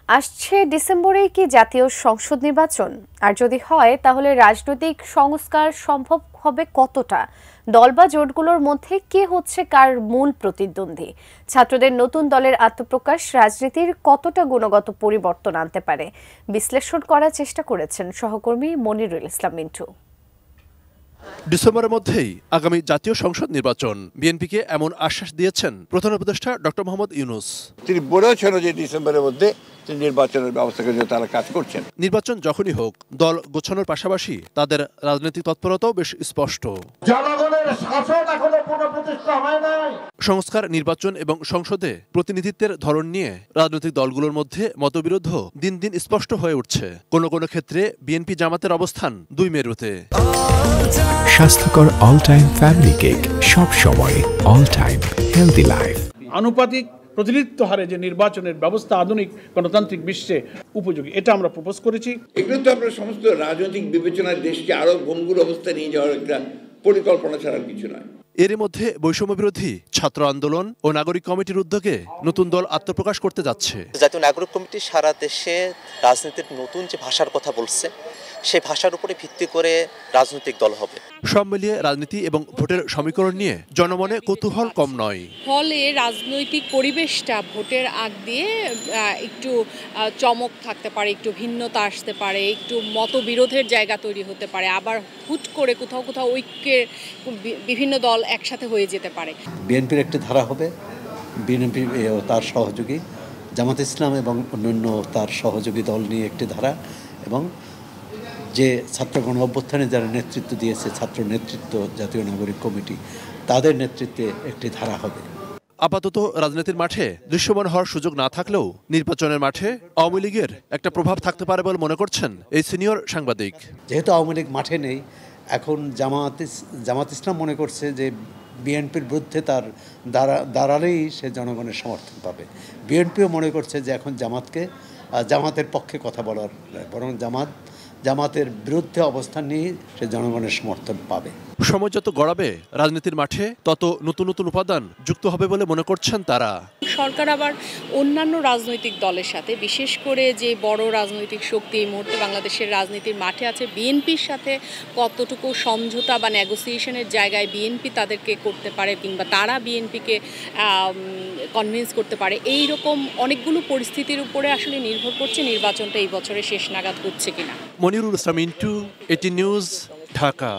আসছে ডিসেম্বরেই কি জাতীয় সংসদ নির্বাচন? আর যদি হয় তাহলে রাজনৈতিক সংস্কার সম্ভব হবে কতটা? দল বা জোটগুলোর মধ্যে কে হচ্ছে কার মূল প্রতিদ্বন্দ্বী? ছাত্রদের নতুন দলের আত্মপ্রকাশ রাজনীতির কতটা গুণগত পরিবর্তন আনতে পারে বিশ্লেষণ করার চেষ্টা করেছেন সহকর্মী মনিরুল ইসলাম মিন্টু। ডিসেম্বরের মধ্যেই আগামী জাতীয় সংসদ নির্বাচন, বিএনপিকে এমন আশ্বাস দিয়েছেন প্রধান উপদেষ্টা ডক্টর মোহাম্মদ ইউনূস। তিনি বলেছেন যে ডিসেম্বরের মধ্যে নির্বাচনের ব্যবস্থা করে তারা কাজ করছেন। নির্বাচন যখনই হোক, দল গোছানোর পাশাপাশি তাদের রাজনৈতিক তৎপরতাও বেশ স্পষ্ট। জনগণের শাসন এখনো পুনঃপ্রতিষ্ঠা হয় নাই। সংস্কার, নির্বাচন এবং সংসদে প্রতিনিধিত্বের ধরন নিয়ে রাজনৈতিক দলগুলোর মধ্যে মতবিরোধ দিন দিন স্পষ্ট হয়ে উঠছে। কোনো কোনো ক্ষেত্রে বিএনপি জামাতের অবস্থান দুই মেরুতে। স্বাস্থ্যকর অল টাইম ফ্যামিলি কেক, সব সময় অল টাইম হেলদি লাইফ। আনুপাতিক প্রতিনিধিত্ব হারে যে নির্বাচনের ব্যবস্থা আধুনিক গণতান্ত্রিক বিশ্বে উপযোগী, এটা আমরা প্রপোজ করেছি। এগুলো তো আপনার সমস্ত রাজনৈতিক বিবেচনায় দেশকে আরো ভঙ্গুর অবস্থা নিয়ে যাওয়ার একটা পরিকল্পনা ছাড়া কিছু নয়। এরই মধ্যে বৈষম্য বিরোধী ছাত্র আন্দোলন ও নাগরিক কমিটির উদ্যোগে নতুন দল আত্মপ্রকাশ করতে যাচ্ছে। জাতীয় নাগরিক কমিটি সারা দেশে রাজনীতির নতুন যে ভাষার কথা বলছে, সেই ভাষার উপরে ভিত্তি করে রাজনৈতিক দল হবে। সব মিলিয়ে রাজনীতি এবং ভোটের সমীকরণ নিয়ে জনমনে কৌতূহল কম নয়। ফলে রাজনৈতিক পরিবেশটা ভোটের আগ দিয়ে একটু চমক থাকতে পারে, একটু ভিন্নতা আসতে পারে, একটু মতবিরোধের জায়গা তৈরি হতে পারে, আবার হুট করে কোথাও কোথাও ঐক্যের বিভিন্ন দল একসাথে হয়ে যেতে পারে। বিএনপির একটি ধারা হবে, বিএনপি তার সহযোগী জামাত ইসলাম এবং অন্যান্য তার সহযোগী দল নিয়ে একটি ধারা, এবং যে ছাত্র গণ অভ্যুত্থানে যারা নেতৃত্ব দিয়েছে ছাত্র নেতৃত্ব, জাতীয় নাগরিক কমিটি, তাদের নেতৃত্বে একটি ধারা হবে। আপাতত রাজনীতির মাঠে দৃশ্যমান হওয়ার সুযোগ না থাকলেও নির্বাচনের মাঠে আওয়ামী লীগের একটা প্রভাব থাকতে পারে বলে মনে করছেন এই সিনিয়র সাংবাদিক। যেহেতু আওয়ামী লীগ মাঠে নেই, এখন জামাত ইসলাম মনে করছে যে বিএনপির বিরুদ্ধে তার দাঁড়ালেই সে জনগণের সমর্থন পাবে। বিএনপিও মনে করছে যে এখন জামাতের পক্ষে কথা বলার, বরং জামাতের বিরুদ্ধে অবস্থান নিয়ে সে জনগণের সমর্থন পাবে। সময় যত গড়াবে রাজনীতির মাঠে তত নতুন নতুন উপাদান যুক্ত হবে বলে মনে করছেন তারা। সরকার আবার অন্যান্য রাজনৈতিক দলের সাথে, বিশেষ করে যে বড় রাজনৈতিক শক্তি এই মুহূর্তে বাংলাদেশের রাজনীতির মাঠে আছে, বিএনপির সাথে কতটুকু সমঝোতা বা নেগোসিয়েশনের জায়গায় বিএনপি তাদেরকে করতে পারে, কিংবা তারা বিএনপিকে কনভিন্স করতে পারে, এই রকম অনেকগুলো পরিস্থিতির উপরে আসলে নির্ভর করছে নির্বাচনটা এই বছরের শেষ নাগাদ হচ্ছে কিনা। মনিরুল ইসলাম মিন্টু, এটি নিউজ, ঢাকা।